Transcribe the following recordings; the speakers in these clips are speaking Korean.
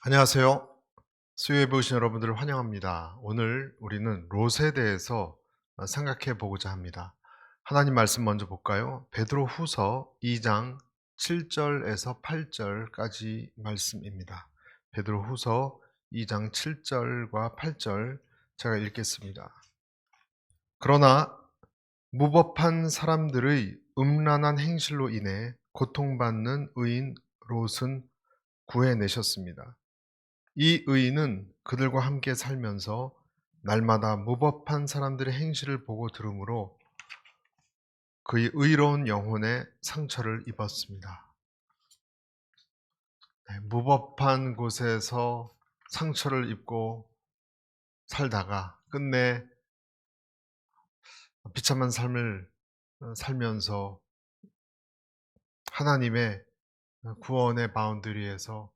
안녕하세요. 수요일에 보신 여러분들을 환영합니다. 오늘 우리는 롯에 대해서 생각해 보고자 합니다. 하나님 말씀 먼저 볼까요? 베드로 후서 2장 7절에서 8절까지 말씀입니다. 베드로 후서 2장 7절과 8절 제가 읽겠습니다. 그러나 무법한 사람들의 음란한 행실로 인해 고통받는 의인 롯은 구해내셨습니다. 이 의인은 그들과 함께 살면서 날마다 무법한 사람들의 행실을 보고 들으므로 그의 의로운 영혼에 상처를 입었습니다. 무법한 곳에서 상처를 입고 살다가 끝내 비참한 삶을 살면서 하나님의 구원의 바운더리에서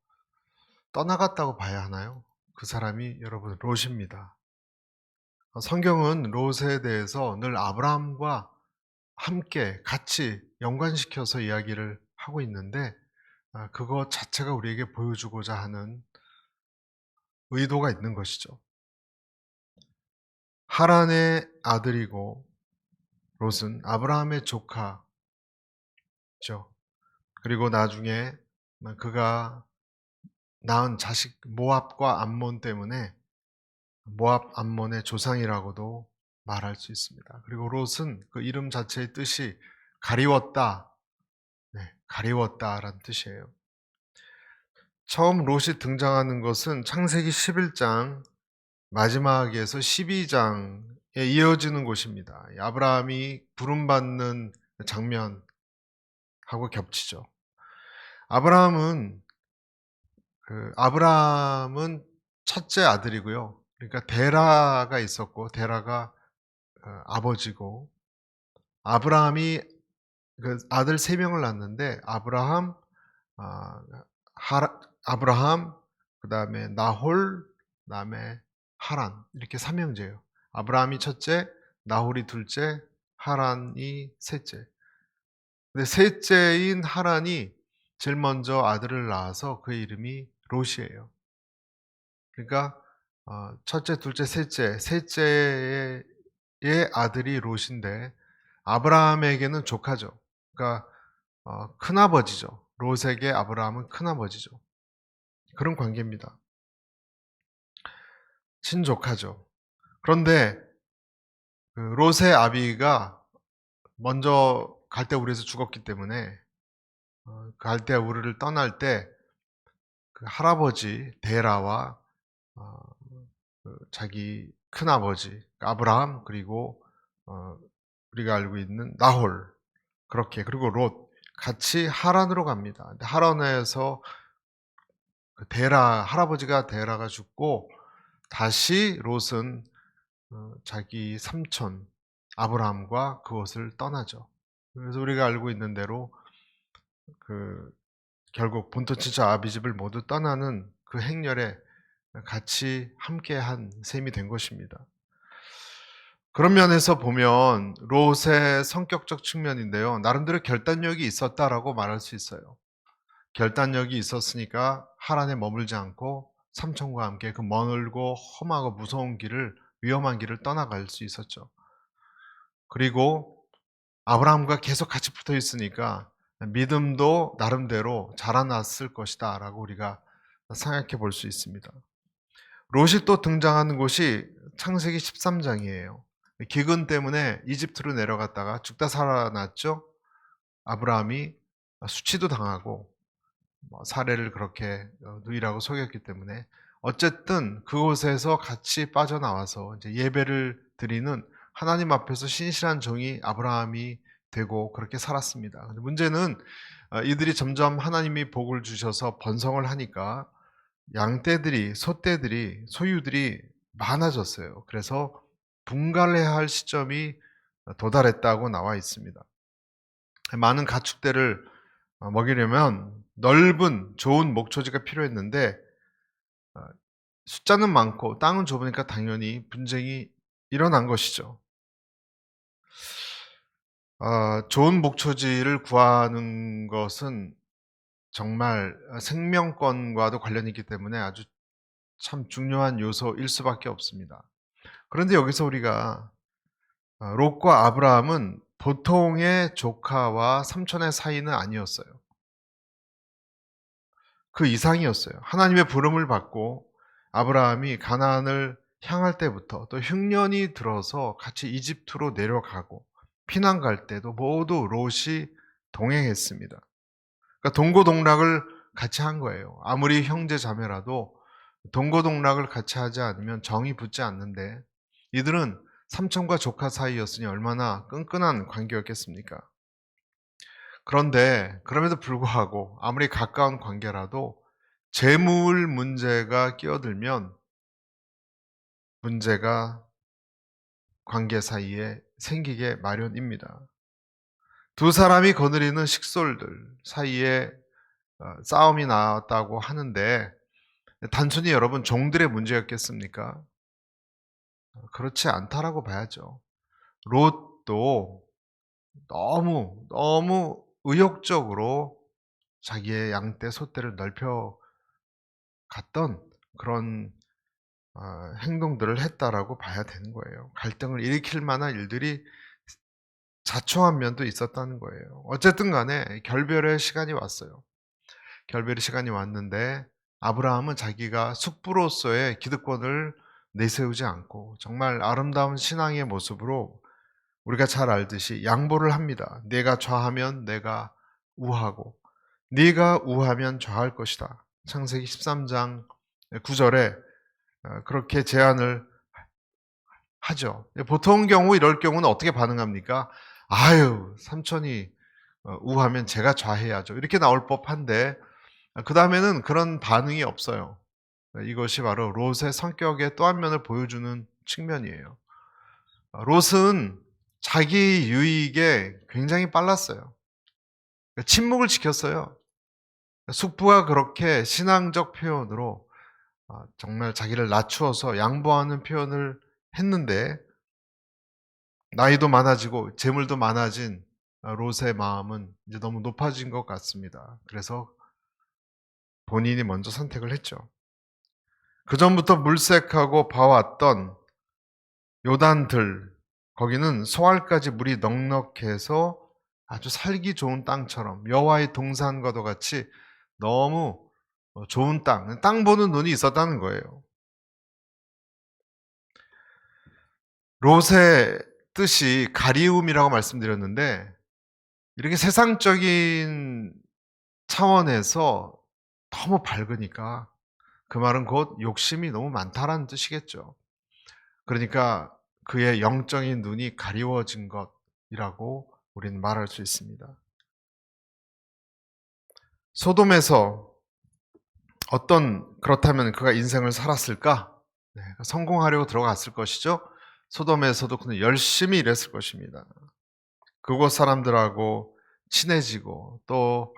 떠나갔다고 봐야 하나요? 그 사람이 여러분 롯입니다. 성경은 롯에 대해서 늘 아브라함과 함께 같이 연관시켜서 이야기를 하고 있는데 그것 자체가 우리에게 보여주고자 하는 의도가 있는 것이죠. 하란의 아들이고 롯은 아브라함의 조카죠. 그리고 나중에 그가 낳은 자식 모압과 암몬 때문에 모압 암몬의 조상이라고도 말할 수 있습니다. 그리고 롯은 그 이름 자체의 뜻이 가리웠다, 가리웠다라는 뜻이에요. 처음 롯이 등장하는 것은 창세기 11장 마지막에서 12장에 이어지는 곳입니다. 아브라함이 부름받는 장면하고 겹치죠. 아브라함은 첫째 아들이고요. 그러니까 데라가 있었고 데라가 아버지고 아브라함이 그 아들 3명을 낳았는데 아, 아브라함, 그 다음에 나홀, 그 다음에 하란 이렇게 3형제예요. 아브라함이 첫째, 나홀이 둘째, 하란이 셋째. 근데 셋째인 하란이 제일 먼저 아들을 낳아서 그 이름이 롯이에요. 그러니까 첫째, 둘째, 셋째의 아들이 롯인데 아브라함에게는 조카죠. 그러니까 큰아버지죠. 롯에게 아브라함은 큰아버지죠. 그런 관계입니다. 친족하죠. 그런데 그 롯의 아비가 먼저 갈대우르에서 죽었기 때문에 갈대우르를 떠날 때 그 할아버지 데라와 어, 자기 큰아버지 아브라함 그리고 우리가 알고 있는 나홀 그렇게 그리고 롯 같이 하란으로 갑니다. 근데 하란에서 할아버지가 데라가 죽고 다시 롯은 자기 삼촌 아브라함과 그곳을 떠나죠. 그래서 우리가 알고 있는 대로 그 결국 본토 친척 아비집을 모두 떠나는 그 행렬에 같이 함께한 셈이 된 것입니다. 그런 면에서 보면 롯의 성격적 측면인데요. 나름대로 결단력이 있었다라고 말할 수 있어요. 결단력이 있었으니까 하란에 머물지 않고 삼촌과 함께 그 멀고 험하고 무서운 길을 위험한 길을 떠나갈 수 있었죠. 그리고 아브라함과 계속 같이 붙어 있으니까 믿음도 나름대로 자라났을 것이다 라고 우리가 생각해 볼 수 있습니다. 롯이 또 등장하는 곳이 창세기 13장이에요. 기근 때문에 이집트로 내려갔다가 죽다 살아났죠. 아브라함이 수치도 당하고 사례를 그렇게 누이라고 속였기 때문에 어쨌든 그곳에서 같이 빠져나와서 이제 예배를 드리는 하나님 앞에서 신실한 종이 아브라함이 되고 그렇게 살았습니다. 근데 문제는 이들이 점점 하나님이 복을 주셔서 번성을 하니까 양떼들이, 소떼들이, 소유들이 많아졌어요. 그래서 분갈해야 할 시점이 도달했다고 나와 있습니다. 많은 가축대를 먹이려면 넓은 좋은 목초지가 필요했는데 숫자는 많고 땅은 좁으니까 당연히 분쟁이 일어난 것이죠. 좋은 목초지를 구하는 것은 정말 생명권과도 관련이 있기 때문에 아주 참 중요한 요소일 수밖에 없습니다. 그런데 여기서 우리가 롯과 아브라함은 보통의 조카와 삼촌의 사이는 아니었어요. 그 이상이었어요. 하나님의 부름을 받고 아브라함이 가나안을 향할 때부터 또 흉년이 들어서 같이 이집트로 내려가고 피난 갈 때도 모두 롯이 동행했습니다. 그러니까 동고동락을 같이 한 거예요. 아무리 형제 자매라도 동고동락을 같이 하지 않으면 정이 붙지 않는데 이들은 삼촌과 조카 사이였으니 얼마나 끈끈한 관계였겠습니까? 그런데 그럼에도 불구하고 아무리 가까운 관계라도 재물 문제가 끼어들면 문제가 관계 사이에 생기게 마련입니다. 두 사람이 거느리는 식솔들 사이에 싸움이 나왔다고 하는데 단순히 여러분 종들의 문제였겠습니까? 그렇지 않다라고 봐야죠. 롯도 너무 의욕적으로 자기의 양떼 소떼를 넓혀 갔던 그런 행동들을 했다라고 봐야 되는 거예요. 갈등을 일으킬 만한 일들이 자초한 면도 있었다는 거예요. 어쨌든 간에 결별의 시간이 왔어요. 결별의 시간이 왔는데 아브라함은 자기가 숙부로서의 기득권을 내세우지 않고 정말 아름다운 신앙의 모습으로 우리가 잘 알듯이 양보를 합니다. 네가 좌하면 내가 우하고 네가 우하면 좌할 것이다. 창세기 13장 9절에 그렇게 제안을 하죠. 보통 경우 이럴 경우는 어떻게 반응합니까? 아유, 삼촌이 우하면 제가 좌해야죠. 이렇게 나올 법한데 그 다음에는 그런 반응이 없어요. 이것이 바로 롯의 성격의 또 한 면을 보여주는 측면이에요. 롯은 자기 유익에 굉장히 빨랐어요. 침묵을 지켰어요. 숙부가 그렇게 신앙적 표현으로 정말 자기를 낮추어서 양보하는 표현을 했는데 나이도 많아지고 재물도 많아진 롯의 마음은 이제 너무 높아진 것 같습니다. 그래서 본인이 먼저 선택을 했죠. 그전부터 물색하고 봐왔던 요단들, 거기는 소알까지 물이 넉넉해서 아주 살기 좋은 땅처럼 여호와의 동산과도 같이 너무 좋은 땅 보는 눈이 있었다는 거예요. 롯의 뜻이 가리움이라고 말씀드렸는데 이렇게 세상적인 차원에서 너무 밝으니까 그 말은 곧 욕심이 너무 많다라는 뜻이겠죠. 그러니까 그의 영적인 눈이 가리워진 것이라고 우리는 말할 수 있습니다. 소돔에서 그렇다면 그가 인생을 살았을까? 네, 성공하려고 들어갔을 것이죠. 소돔에서도 그는 열심히 일했을 것입니다. 그곳 사람들하고 친해지고 또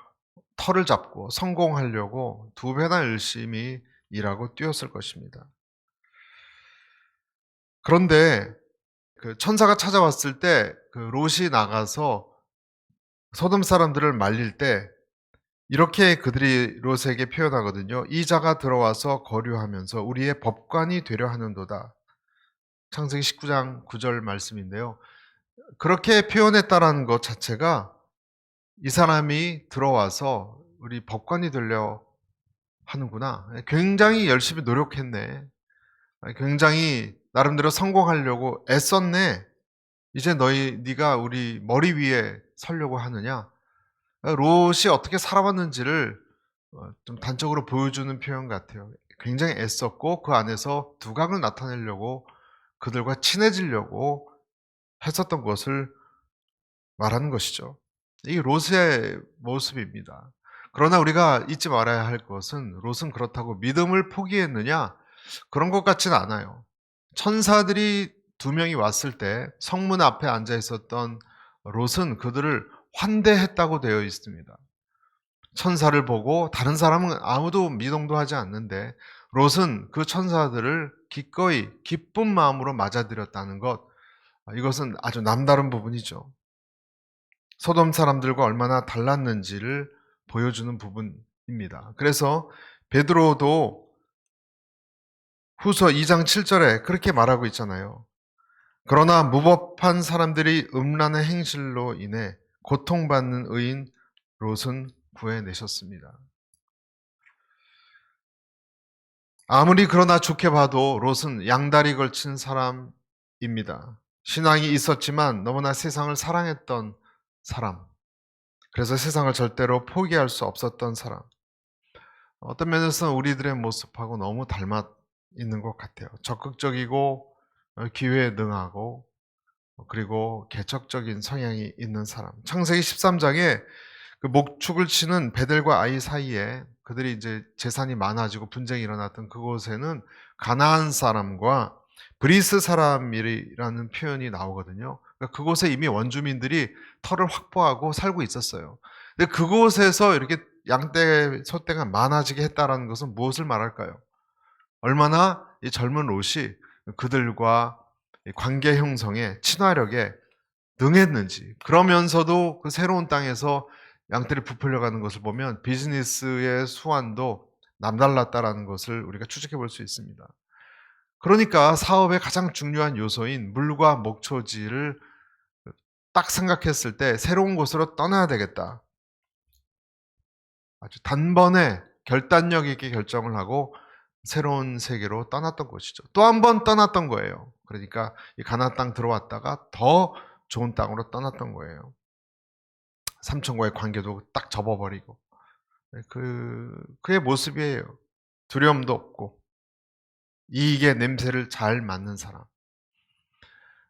터를 잡고 성공하려고 두 배나 열심히 일하고 뛰었을 것입니다. 그런데 그 천사가 찾아왔을 때 그 롯이 나가서 소돔 사람들을 말릴 때 이렇게 그들이 롯에게 표현하거든요. 이 자가 들어와서 거류하면서 우리의 법관이 되려 하는도다. 창세기 19장 9절 말씀인데요. 그렇게 표현했다라는 것 자체가 이 사람이 들어와서 우리 법관이 되려 하는구나. 굉장히 열심히 노력했네. 굉장히 나름대로 성공하려고 애썼네. 이제 네가 우리 머리 위에 서려고 하느냐? 롯이 어떻게 살아왔는지를 좀 단적으로 보여주는 표현 같아요. 굉장히 애썼고 그 안에서 두각을 나타내려고 그들과 친해지려고 했었던 것을 말하는 것이죠. 이게 롯의 모습입니다. 그러나 우리가 잊지 말아야 할 것은 롯은 그렇다고 믿음을 포기했느냐? 그런 것 같지는 않아요. 천사들이 두 명이 왔을 때 성문 앞에 앉아 있었던 롯은 그들을 환대했다고 되어 있습니다. 천사를 보고 다른 사람은 아무도 미동도 하지 않는데 롯은 그 천사들을 기꺼이 기쁜 마음으로 맞아들였다는 것, 이것은 아주 남다른 부분이죠. 소돔 사람들과 얼마나 달랐는지를 보여주는 사람입니다. 그래서 베드로도 후서 2장 7절에 그렇게 말하고 있잖아요. 그러나 무법한 사람들이 음란의 행실로 인해 고통받는 의인 롯은 구해내셨습니다. 아무리 그러나 좋게 봐도 롯은 양다리 걸친 사람입니다. 신앙이 있었지만 너무나 세상을 사랑했던 사람. 그래서 세상을 절대로 포기할 수 없었던 사람. 어떤 면에서는 우리들의 모습하고 너무 닮아 있는 것 같아요. 적극적이고 기회에 능하고 그리고 개척적인 성향이 있는 사람. 창세기 13장에 그 목축을 치는 베델과 아이 사이에 그들이 이제 재산이 많아지고 분쟁이 일어났던 그곳에는 가나안 사람과 브리스 사람이라는 표현이 나오거든요. 그러니까 그곳에 이미 원주민들이 터를 확보하고 살고 있었어요. 근데 그곳에서 이렇게 양떼, 소떼가 많아지게 했다는 것은 무엇을 말할까요? 얼마나 이 젊은 롯이 그들과 관계 형성에 친화력에 능했는지, 그러면서도 그 새로운 땅에서 양떼를 부풀려가는 것을 보면 비즈니스의 수완도 남달랐다라는 것을 우리가 추측해 볼 수 있습니다. 그러니까 사업의 가장 중요한 요소인 물과 목초지를 딱 생각했을 때 새로운 곳으로 떠나야 되겠다. 아주 단번에 결단력 있게 결정을 하고 새로운 세계로 떠났던 것이죠. 또 한 번 떠났던 거예요. 그러니까 이 가나안 땅 들어왔다가 더 좋은 땅으로 떠났던 거예요. 삼촌과의 관계도 딱 접어버리고 그의 모습이에요. 두려움도 없고 이익의 냄새를 잘 맡는 사람.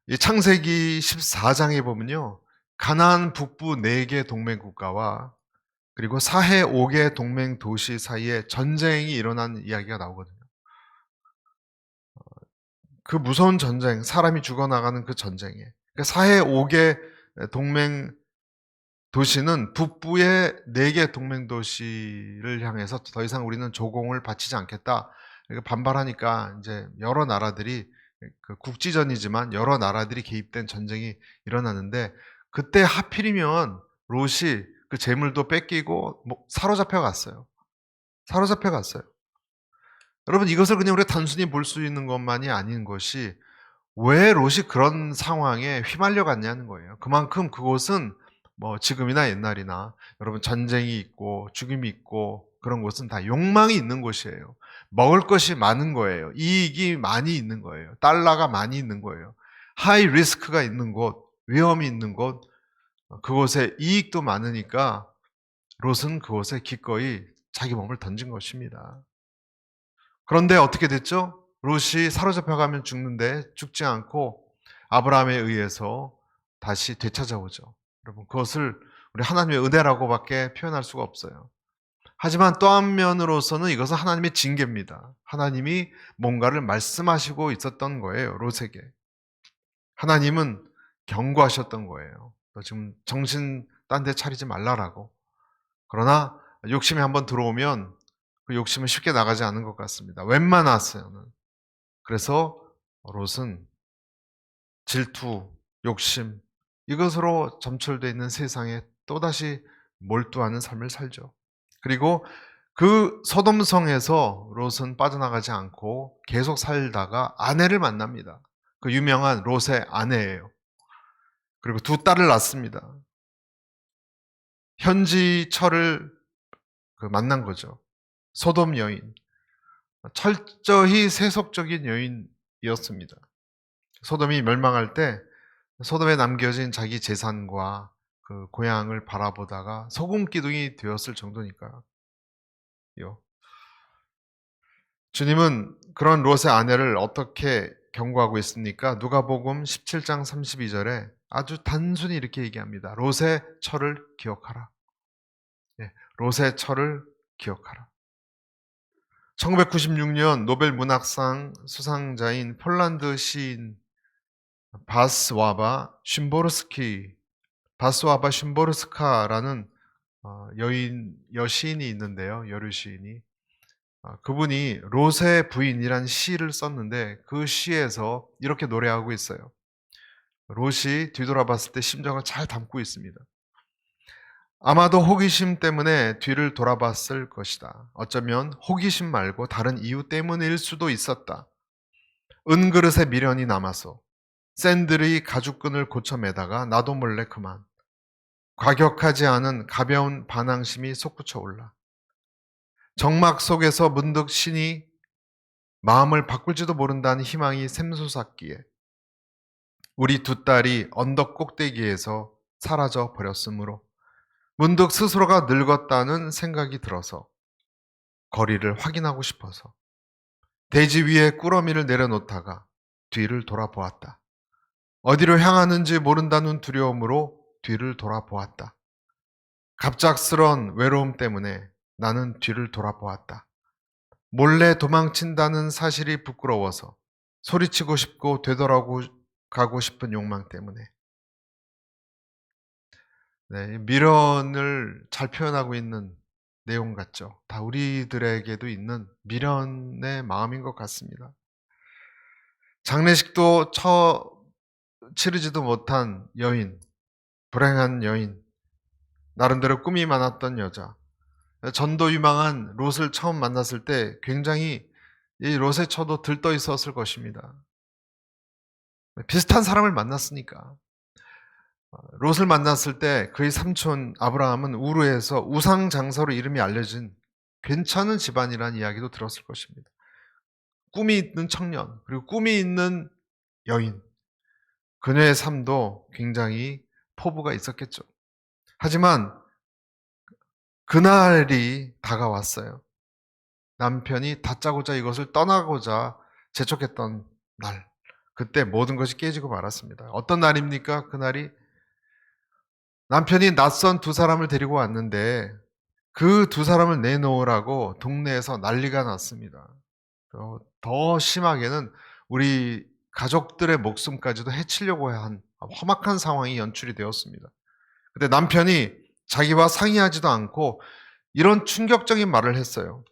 이 창세기 14장에 보면요, 가나안 북부 4개 동맹 국가와 그리고 사해 5개 동맹 도시 사이에 전쟁이 일어난 이야기가 나오거든요. 그 무서운 전쟁, 사람이 죽어나가는 그 전쟁에 사해 5개 동맹 도시는 북부의 4개 동맹 도시를 향해서 더 이상 우리는 조공을 바치지 않겠다. 반발하니까 이제 여러 나라들이 그 국지전이지만 여러 나라들이 개입된 전쟁이 일어나는데 그때 하필이면 롯이 그 재물도 뺏기고 사로잡혀 갔어요. 사로잡혀 갔어요. 여러분 이것을 그냥 우리가 단순히 볼 수 있는 것만이 아닌 것이 왜 롯이 그런 상황에 휘말려 갔냐는 거예요. 그만큼 그곳은 뭐 지금이나 옛날이나 여러분 전쟁이 있고 죽임이 있고 그런 곳은 다 욕망이 있는 곳이에요. 먹을 것이 많은 거예요. 이익이 많이 있는 거예요. 달러가 많이 있는 거예요. 하이 리스크가 있는 곳, 위험이 있는 곳, 그곳에 이익도 많으니까 롯은 그곳에 기꺼이 자기 몸을 던진 것입니다. 그런데 어떻게 됐죠? 롯이 사로잡혀가면 죽는데 죽지 않고 아브라함에 의해서 다시 되찾아오죠. 여러분 그것을 우리 하나님의 은혜라고밖에 표현할 수가 없어요. 하지만 또 한 면으로서는 이것은 하나님의 징계입니다. 하나님이 뭔가를 말씀하시고 있었던 거예요. 롯에게. 하나님은 경고하셨던 거예요. 너 지금 정신 딴 데 차리지 말라라고. 그러나 욕심이 한번 들어오면 그 욕심은 쉽게 나가지 않은 것 같습니다. 웬만하서는. 그래서 롯은 질투, 욕심 이것으로 점철되어 있는 세상에 또다시 몰두하는 삶을 살죠. 그리고 그 소돔성에서 롯은 빠져나가지 않고 계속 살다가 아내를 만납니다. 그 유명한 롯의 아내예요. 그리고 2딸을 낳습니다. 현지철을 만난 거죠. 소돔 여인. 철저히 세속적인 여인이었습니다. 소돔이 멸망할 때 소돔에 남겨진 자기 재산과 그 고향을 바라보다가 소금 기둥이 되었을 정도니까요. 주님은 그런 롯의 아내를 어떻게 경고하고 있습니까? 누가복음 17장 32절에 아주 단순히 이렇게 얘기합니다. 롯의 철을 기억하라. 롯의 철을 기억하라. 1996년 노벨 문학상 수상자인 폴란드 시인 바스와바 쉼보르스카라는 여시인이 있는데요. 여류 시인이. 그분이 롯의 부인이란 시를 썼는데 그 시에서 이렇게 노래하고 있어요. 롯이 뒤돌아봤을 때 심정을 잘 담고 있습니다. 아마도 호기심 때문에 뒤를 돌아봤을 것이다. 어쩌면 호기심 말고 다른 이유 때문일 수도 있었다. 은그릇에 미련이 남아서 샌들의 가죽끈을 고쳐 매다가 나도 몰래 그만. 과격하지 않은 가벼운 반항심이 솟구쳐 올라. 정막 속에서 문득 신이 마음을 바꿀지도 모른다는 희망이 샘솟았기에 우리 두 딸이 언덕 꼭대기에서 사라져 버렸으므로 문득 스스로가 늙었다는 생각이 들어서 거리를 확인하고 싶어서 대지 위에 꾸러미를 내려놓다가 뒤를 돌아보았다. 어디로 향하는지 모른다는 두려움으로 뒤를 돌아보았다. 갑작스런 외로움 때문에 나는 뒤를 돌아보았다. 몰래 도망친다는 사실이 부끄러워서 소리치고 싶고 되돌아가고 싶은 욕망 때문에. 네, 미련을 잘 표현하고 있는 내용 같죠. 다 우리들에게도 있는 미련의 마음인 것 같습니다. 장례식도 치르지도 못한 여인, 불행한 여인, 나름대로 꿈이 많았던 여자. 전도 유망한 롯을 처음 만났을 때 굉장히 이 롯의 처도 들떠 있었을 것입니다. 비슷한 사람을 만났으니까. 롯을 만났을 때 그의 삼촌 아브라함은 우르에서 우상 장사로 이름이 알려진 괜찮은 집안이라는 이야기도 들었을 것입니다. 꿈이 있는 청년, 그리고 꿈이 있는 여인. 그녀의 삶도 굉장히 포부가 있었겠죠. 하지만 그날이 다가왔어요. 남편이 다짜고짜 이것을 떠나고자 재촉했던 날. 그때 모든 것이 깨지고 말았습니다. 어떤 날입니까? 그날이 남편이 낯선 두 사람을 데리고 왔는데 그 두 사람을 내놓으라고 동네에서 난리가 났습니다. 더 심하게는 우리 가족들의 목숨까지도 해치려고 한 험악한 상황이 연출이 되었습니다. 근데 남편이 자기와 상의하지도 않고 이런 충격적인 말을 했어요.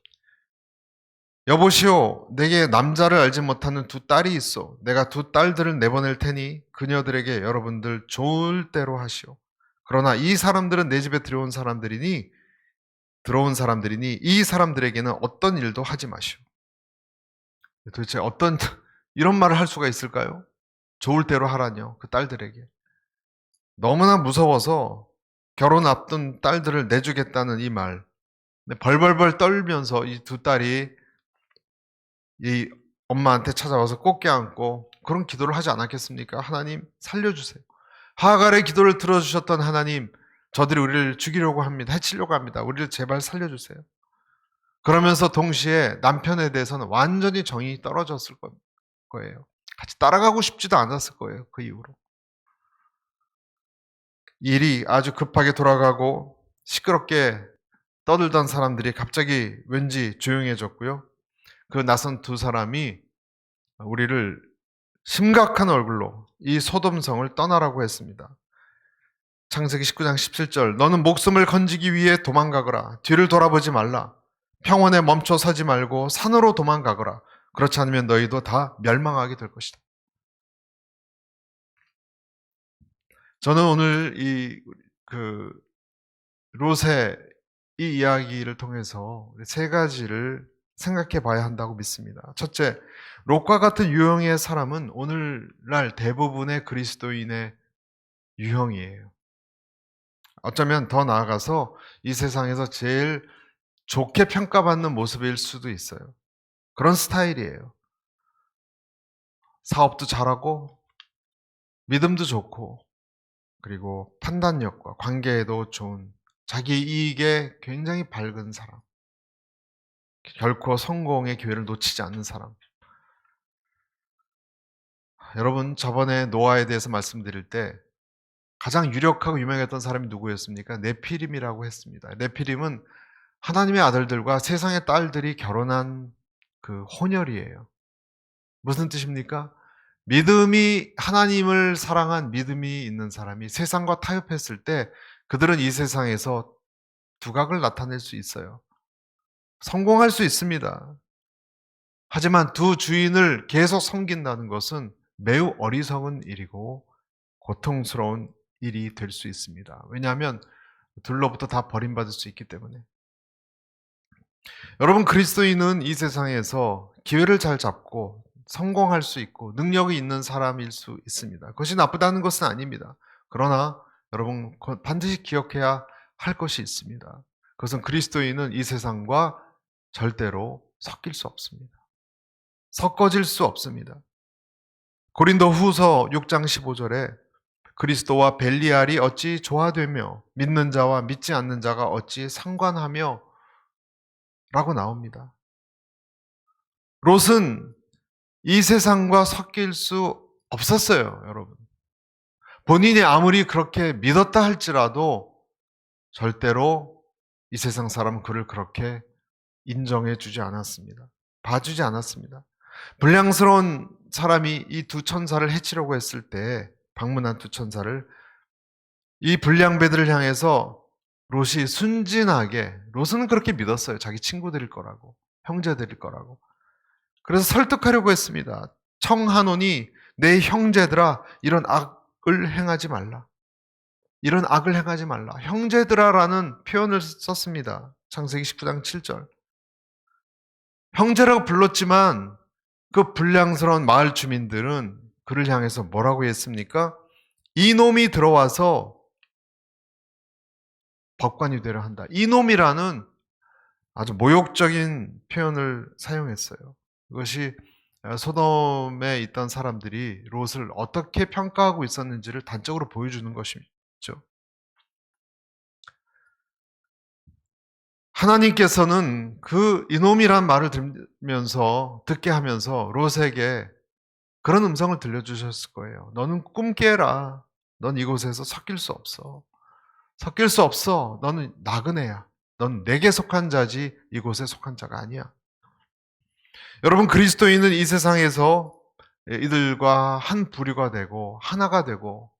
여보시오, 내게 남자를 알지 못하는 두 딸이 있어. 내가 두 딸들을 내보낼 테니 그녀들에게 여러분들 좋을 대로 하시오. 그러나 이 사람들은 내 집에 들어온 사람들이니 이 사람들에게는 어떤 일도 하지 마시오. 도대체 어떤 이런 말을 할 수가 있을까요? 좋을 대로 하라뇨, 그 딸들에게. 너무나 무서워서 결혼 앞둔 딸들을 내주겠다는 이 말. 벌벌벌 떨면서 이 두 딸이 이 엄마한테 찾아와서 꼭 껴안고 그런 기도를 하지 않았겠습니까? 하나님 살려주세요. 하갈의 기도를 들어주셨던 하나님, 저들이 우리를 죽이려고 합니다. 해치려고 합니다. 우리를 제발 살려주세요. 그러면서 동시에 남편에 대해서는 완전히 정이 떨어졌을 거예요. 같이 따라가고 싶지도 않았을 거예요. 그 이후로. 일이 아주 급하게 돌아가고 시끄럽게 떠들던 사람들이 갑자기 왠지 조용해졌고요. 그 낯선 두 사람이 우리를 심각한 얼굴로 이 소돔성을 떠나라고 했습니다. 창세기 19장 17절 너는 목숨을 건지기 위해 도망가거라. 뒤를 돌아보지 말라. 평원에 멈춰 서지 말고 산으로 도망가거라. 그렇지 않으면 너희도 다 멸망하게 될 것이다. 저는 오늘 롯의 이 이야기를 통해서 세 가지를 생각해 봐야 한다고 믿습니다. 첫째, 롯과 같은 유형의 사람은 오늘날 대부분의 그리스도인의 유형이에요. 어쩌면 더 나아가서 이 세상에서 제일 좋게 평가받는 모습일 수도 있어요. 그런 스타일이에요. 사업도 잘하고 믿음도 좋고 그리고 판단력과 관계에도 좋은 자기 이익에 굉장히 밝은 사람. 결코 성공의 기회를 놓치지 않는 사람. 여러분, 저번에 노아에 대해서 말씀드릴 때 가장 유력하고 유명했던 사람이 누구였습니까? 네피림이라고 했습니다. 네피림은 하나님의 아들들과 세상의 딸들이 결혼한 그 혼혈이에요. 무슨 뜻입니까? 믿음이 하나님을 사랑한 믿음이 있는 사람이 세상과 타협했을 때 그들은 이 세상에서 두각을 나타낼 수 있어요. 성공할 수 있습니다. 하지만 두 주인을 계속 섬긴다는 것은 매우 어리석은 일이고 고통스러운 일이 될 수 있습니다. 왜냐하면 둘로부터 다 버림받을 수 있기 때문에. 여러분, 그리스도인은 이 세상에서 기회를 잘 잡고 성공할 수 있고 능력이 있는 사람일 수 있습니다. 그것이 나쁘다는 것은 아닙니다. 그러나 여러분 반드시 기억해야 할 것이 있습니다. 그것은 그리스도인은 이 세상과 절대로 섞일 수 없습니다. 섞어질 수 없습니다. 고린도 후서 6장 15절에 그리스도와 벨리알이 어찌 조화되며 믿는 자와 믿지 않는 자가 어찌 상관하며 라고 나옵니다. 롯은 이 세상과 섞일 수 없었어요, 여러분. 본인이 아무리 그렇게 믿었다 할지라도 절대로 이 세상 사람은 그를 그렇게 인정해 주지 않았습니다. 봐주지 않았습니다. 불량스러운 사람이 이 두 천사를 해치려고 했을 때, 방문한 두 천사를, 이 불량배들을 향해서 롯이 순진하게, 롯은 그렇게 믿었어요. 자기 친구들일 거라고, 형제들일 거라고. 그래서 설득하려고 했습니다. 청하노니 내 형제들아, 이런 악을 행하지 말라. 이런 악을 행하지 말라. 형제들아라는 표현을 썼습니다. 창세기 19장 7절. 형제라고 불렀지만 그 불량스러운 마을 주민들은 그를 향해서 뭐라고 했습니까? 이놈이 들어와서 법관이 되려 한다. 이놈이라는 아주 모욕적인 표현을 사용했어요. 이것이 소돔에 있던 사람들이 롯을 어떻게 평가하고 있었는지를 단적으로 보여주는 것이죠. 하나님께서는 그 이놈이란 말을 듣게 하면서 롯에게 그런 음성을 들려주셨을 거예요. 너는 꿈 깨라. 넌 이곳에서 섞일 수 없어. 섞일 수 없어. 너는 나그네야. 넌 내게 속한 자지 이곳에 속한 자가 아니야. 여러분, 그리스도인은 이 세상에서 이들과 한 부류가 되고 하나가 되고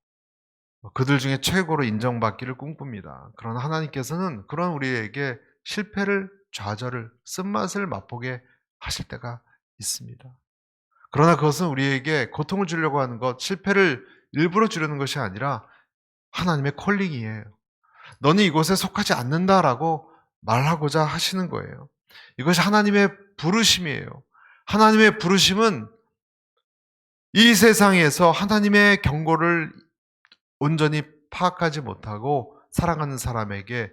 그들 중에 최고로 인정받기를 꿈꿉니다. 그러나 하나님께서는 그런 우리에게 실패를, 좌절을, 쓴맛을 맛보게 하실 때가 있습니다. 그러나 그것은 우리에게 고통을 주려고 하는 것, 실패를 일부러 주려는 것이 아니라 하나님의 콜링이에요. 너는 이곳에 속하지 않는다라고 말하고자 하시는 거예요. 이것이 하나님의 부르심이에요. 하나님의 부르심은 이 세상에서 하나님의 경고를 온전히 파악하지 못하고 살아가는 사람에게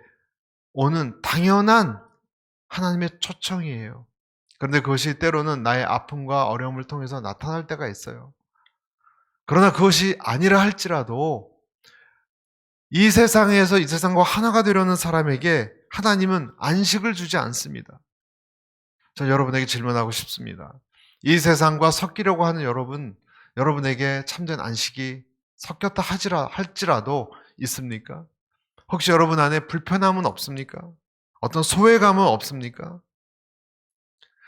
오는 당연한 하나님의 초청이에요. 그런데 그것이 때로는 나의 아픔과 어려움을 통해서 나타날 때가 있어요. 그러나 그것이 아니라 할지라도 이 세상에서 이 세상과 하나가 되려는 사람에게 하나님은 안식을 주지 않습니다. 저 여러분에게 질문하고 싶습니다. 이 세상과 섞이려고 하는 여러분에게 참된 안식이 섞였다 할지라도 있습니까? 혹시 여러분 안에 불편함은 없습니까? 어떤 소외감은 없습니까?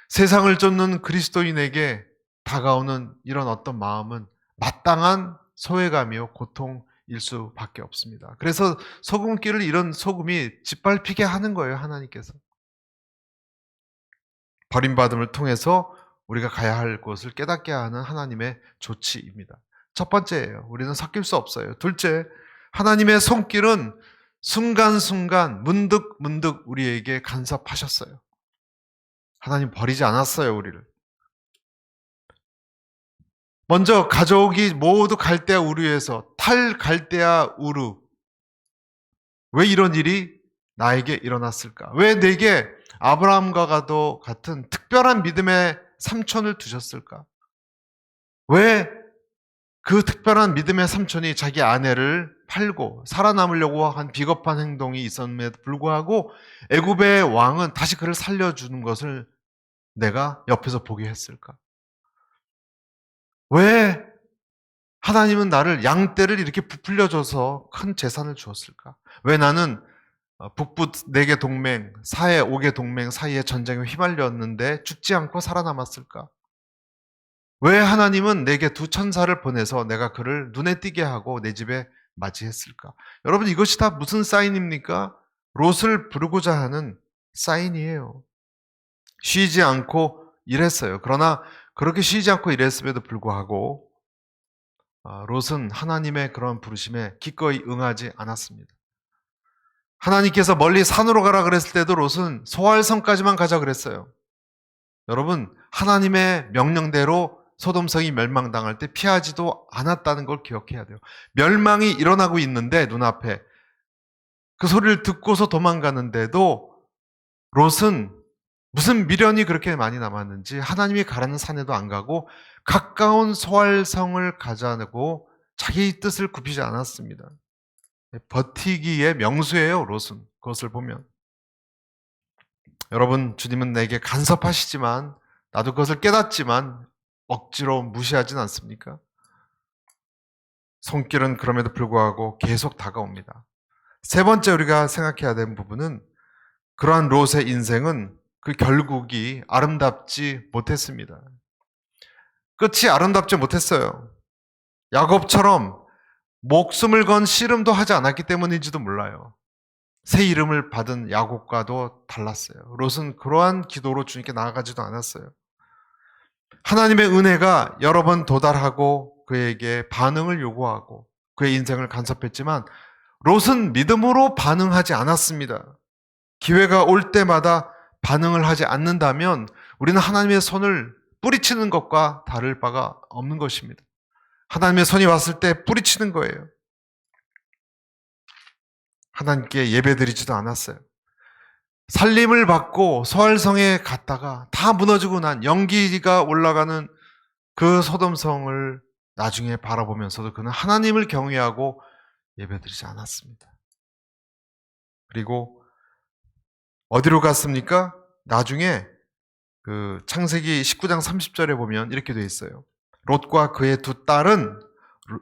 세상을 쫓는 그리스도인에게 다가오는 이런 어떤 마음은 마땅한 소외감이요 고통일 수밖에 없습니다. 그래서 소금길을 이런 소금이 짓밟히게 하는 거예요, 하나님께서. 버림받음을 통해서 우리가 가야 할 곳을 깨닫게 하는 하나님의 조치입니다. 첫 번째예요. 우리는 섞일 수 없어요. 둘째, 하나님의 손길은 순간순간 문득문득 우리에게 간섭하셨어요. 하나님 버리지 않았어요, 우리를. 먼저 가족이 모두 갈대아 우르에서 탈갈대아 우르. 왜 이런 일이 나에게 일어났을까? 왜 내게 아브라함과도 같은 특별한 믿음의 삼촌을 두셨을까? 왜 그 특별한 믿음의 삼촌이 자기 아내를 팔고 살아남으려고 한 비겁한 행동이 있었음에도 불구하고 애굽의 왕은 다시 그를 살려주는 것을 내가 옆에서 보게 했을까? 왜 하나님은 나를 양떼를 이렇게 부풀려줘서 큰 재산을 주었을까? 왜 나는 북부 4개 동맹, 사해 5개 동맹 사이에 전쟁에 휘말렸는데 죽지 않고 살아남았을까? 왜 하나님은 내게 두 천사를 보내서 내가 그를 눈에 띄게 하고 내 집에 맞이했을까? 여러분, 이것이 다 무슨 사인입니까? 롯을 부르고자 하는 사인이에요. 쉬지 않고 일했어요. 그러나 그렇게 쉬지 않고 일했음에도 불구하고 롯은 하나님의 그런 부르심에 기꺼이 응하지 않았습니다. 하나님께서 멀리 산으로 가라 그랬을 때도 롯은 소알성까지만 가자 그랬어요. 여러분, 하나님의 명령대로 소돔성이 멸망당할 때 피하지도 않았다는 걸 기억해야 돼요. 멸망이 일어나고 있는데 눈앞에 그 소리를 듣고서 도망가는데도 롯은 무슨 미련이 그렇게 많이 남았는지 하나님이 가라는 산에도 안 가고 가까운 소알성을 가자고 자기 뜻을 굽히지 않았습니다. 버티기의 명수예요, 롯은. 그것을 보면. 여러분, 주님은 내게 간섭하시지만 나도 그것을 깨닫지만 억지로 무시하진 않습니까? 손길은 그럼에도 불구하고 계속 다가옵니다. 세 번째 우리가 생각해야 되는 부분은 그러한 롯의 인생은 그 결국이 아름답지 못했습니다. 끝이 아름답지 못했어요. 야곱처럼 목숨을 건 씨름도 하지 않았기 때문인지도 몰라요. 새 이름을 받은 야곱과도 달랐어요. 롯은 그러한 기도로 주님께 나아가지도 않았어요. 하나님의 은혜가 여러 번 도달하고 그에게 반응을 요구하고 그의 인생을 간섭했지만 롯은 믿음으로 반응하지 않았습니다. 기회가 올 때마다 반응을 하지 않는다면 우리는 하나님의 손을 뿌리치는 것과 다를 바가 없는 것입니다. 하나님의 손이 왔을 때 뿌리치는 거예요. 하나님께 예배드리지도 않았어요. 살림을 받고 소알성에 갔다가 다 무너지고 난 연기가 올라가는 그 소돔성을 나중에 바라보면서도 그는 하나님을 경외하고 예배드리지 않았습니다. 그리고 어디로 갔습니까? 나중에 그 창세기 19장 30절에 보면 이렇게 되어 있어요. 롯과 그의 두 딸은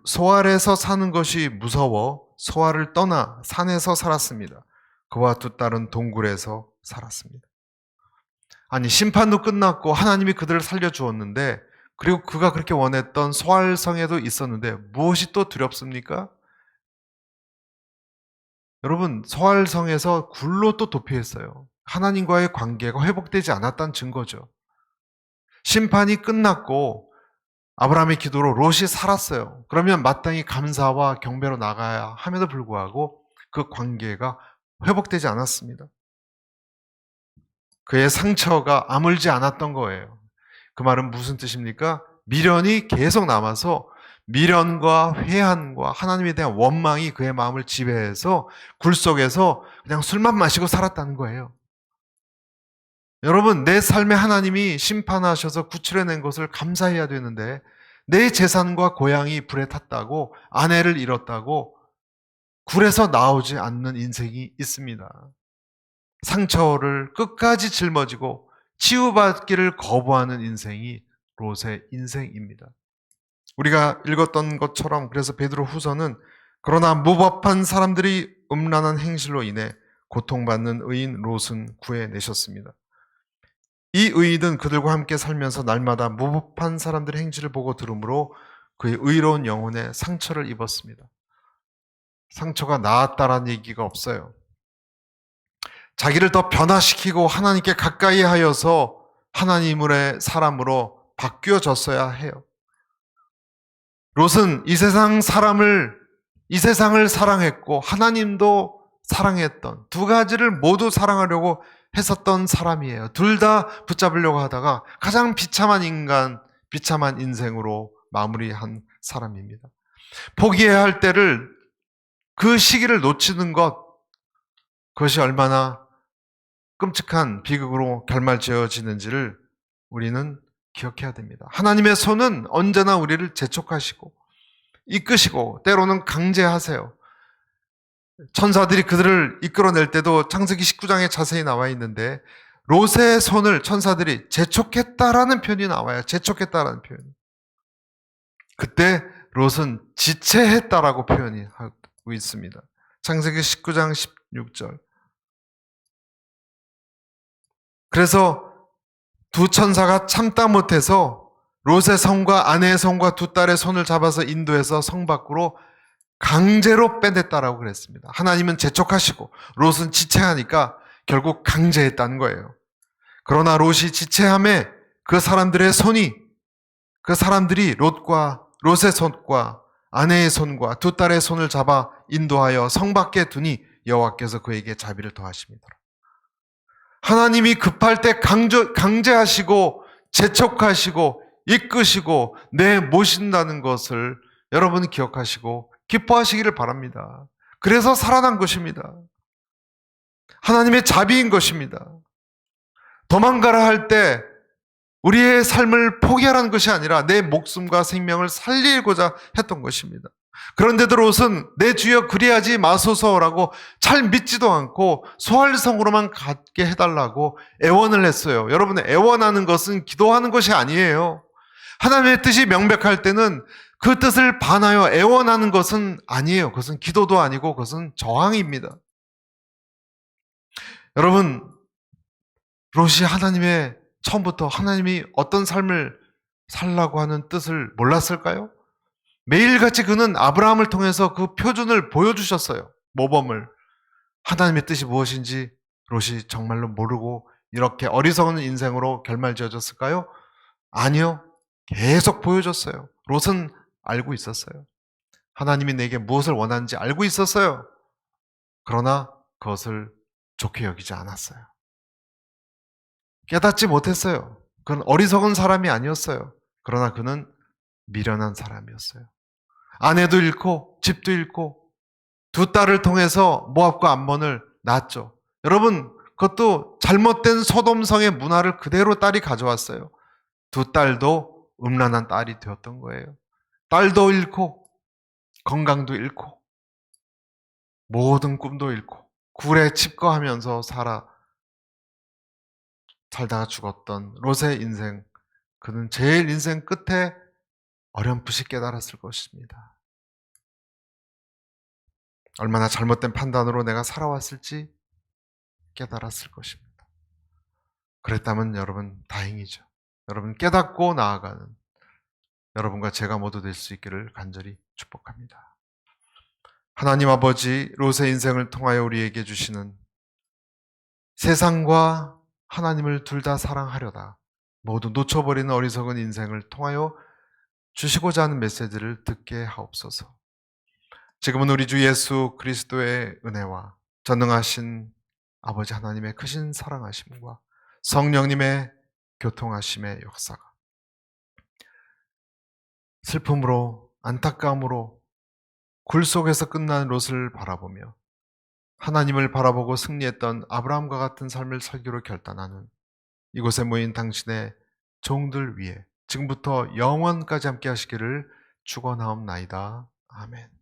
소알에서 사는 것이 무서워 소알을 떠나 산에서 살았습니다. 그와 두 딸은 동굴에서 살았습니다. 아니, 심판도 끝났고 하나님이 그들을 살려주었는데 그리고 그가 그렇게 원했던 소알성에도 있었는데 무엇이 또 두렵습니까? 여러분, 소알성에서 굴로 또 도피했어요. 하나님과의 관계가 회복되지 않았다는 증거죠. 심판이 끝났고 아브라함의 기도로 롯이 살았어요. 그러면 마땅히 감사와 경배로 나가야 함에도 불구하고 그 관계가 회복되지 않았습니다. 그의 상처가 아물지 않았던 거예요. 그 말은 무슨 뜻입니까? 미련이 계속 남아서 미련과 회한과 하나님에 대한 원망이 그의 마음을 지배해서 굴 속에서 그냥 술만 마시고 살았다는 거예요. 여러분, 내 삶에 하나님이 심판하셔서 구출해낸 것을 감사해야 되는데 내 재산과 고향이 불에 탔다고 아내를 잃었다고 굴에서 나오지 않는 인생이 있습니다. 상처를 끝까지 짊어지고 치유받기를 거부하는 인생이 롯의 인생입니다. 우리가 읽었던 것처럼 그래서 베드로 후서는 그러나 무법한 사람들이 음란한 행실로 인해 고통받는 의인 롯은 구해내셨습니다. 이 의인은 그들과 함께 살면서 날마다 무법한 사람들의 행실을 보고 들으므로 그의 의로운 영혼에 상처를 입었습니다. 상처가 나았다라는 얘기가 없어요. 자기를 더 변화시키고 하나님께 가까이 하여서 하나님의 사람으로 바뀌어졌어야 해요. 롯은 이 세상을 사랑했고 하나님도 사랑했던 두 가지를 모두 사랑하려고 했었던 사람이에요. 둘 다 붙잡으려고 하다가 가장 비참한 인생으로 마무리한 사람입니다. 포기해야 할 때를 그 시기를 놓치는 그것이 얼마나 끔찍한 비극으로 결말지어지는지를 우리는 기억해야 됩니다. 하나님의 손은 언제나 우리를 재촉하시고 이끄시고 때로는 강제하세요. 천사들이 그들을 이끌어낼 때도 창세기 19장에 자세히 나와 있는데 롯의 손을 천사들이 재촉했다라는 표현이 나와요. 재촉했다라는 표현. 그때 롯은 지체했다라고 표현이 하고 있습니다. 창세기 19장 16절. 그래서 두 천사가 참다 못해서 롯의 손과 아내의 손과 두 딸의 손을 잡아서 인도해서 성 밖으로 강제로 빼냈다라고 그랬습니다. 하나님은 재촉하시고 롯은 지체하니까 결국 강제했다는 거예요. 그러나 롯이 지체함에 그 사람들이 롯의 손과 아내의 손과 두 딸의 손을 잡아 인도하여 성 밖에 두니 여호와께서 그에게 자비를 더하심이더라. 하나님이 급할 때 강제하시고 재촉하시고 이끄시고 내모신다는 것을 여러분 기억하시고 기뻐하시기를 바랍니다. 그래서 살아난 것입니다. 하나님의 자비인 것입니다. 도망가라 할 때 우리의 삶을 포기하라는 것이 아니라 내 목숨과 생명을 살리고자 했던 것입니다. 그런데도 롯은 내 주여 그리하지 마소서라고 잘 믿지도 않고 소활성으로만 갖게 해달라고 애원을 했어요. 여러분, 애원하는 것은 기도하는 것이 아니에요. 하나님의 뜻이 명백할 때는 그 뜻을 반하여 애원하는 것은 아니에요. 그것은 기도도 아니고 그것은 저항입니다. 여러분, 롯이 하나님의 처음부터 하나님이 어떤 삶을 살라고 하는 뜻을 몰랐을까요? 매일같이 그는 아브라함을 통해서 그 표준을 보여주셨어요. 모범을. 하나님의 뜻이 무엇인지 롯이 정말로 모르고 이렇게 어리석은 인생으로 결말지어졌을까요? 아니요. 계속 보여줬어요. 롯은 알고 있었어요. 하나님이 내게 무엇을 원하는지 알고 있었어요. 그러나 그것을 좋게 여기지 않았어요. 깨닫지 못했어요. 그는 어리석은 사람이 아니었어요. 그러나 그는 미련한 사람이었어요. 아내도 잃고 집도 잃고 두 딸을 통해서 모압과 암몬을 낳았죠. 여러분, 그것도 잘못된 소돔성의 문화를 그대로 딸이 가져왔어요. 두 딸도 음란한 딸이 되었던 거예요. 딸도 잃고 건강도 잃고 모든 꿈도 잃고 굴에 칩거하면서 살다가 죽었던 롯의 인생, 그는 제일 인생 끝에 어렴풋이 깨달았을 것입니다. 얼마나 잘못된 판단으로 내가 살아왔을지 깨달았을 것입니다. 그랬다면 여러분 다행이죠. 여러분 깨닫고 나아가는 여러분과 제가 모두 될 수 있기를 간절히 축복합니다. 하나님 아버지, 롯의 인생을 통하여 우리에게 주시는 세상과 하나님을 둘 다 사랑하려다 모두 놓쳐버리는 어리석은 인생을 통하여 주시고자 하는 메시지를 듣게 하옵소서. 지금은 우리 주 예수 그리스도의 은혜와 전능하신 아버지 하나님의 크신 사랑하심과 성령님의 교통하심의 역사가 슬픔으로 안타까움으로 굴 속에서 끝난 롯을 바라보며 하나님을 바라보고 승리했던 아브라함과 같은 삶을 살기로 결단하는 이곳에 모인 당신의 종들 위에 지금부터 영원까지 함께 하시기를 축원하옵나이다. 아멘.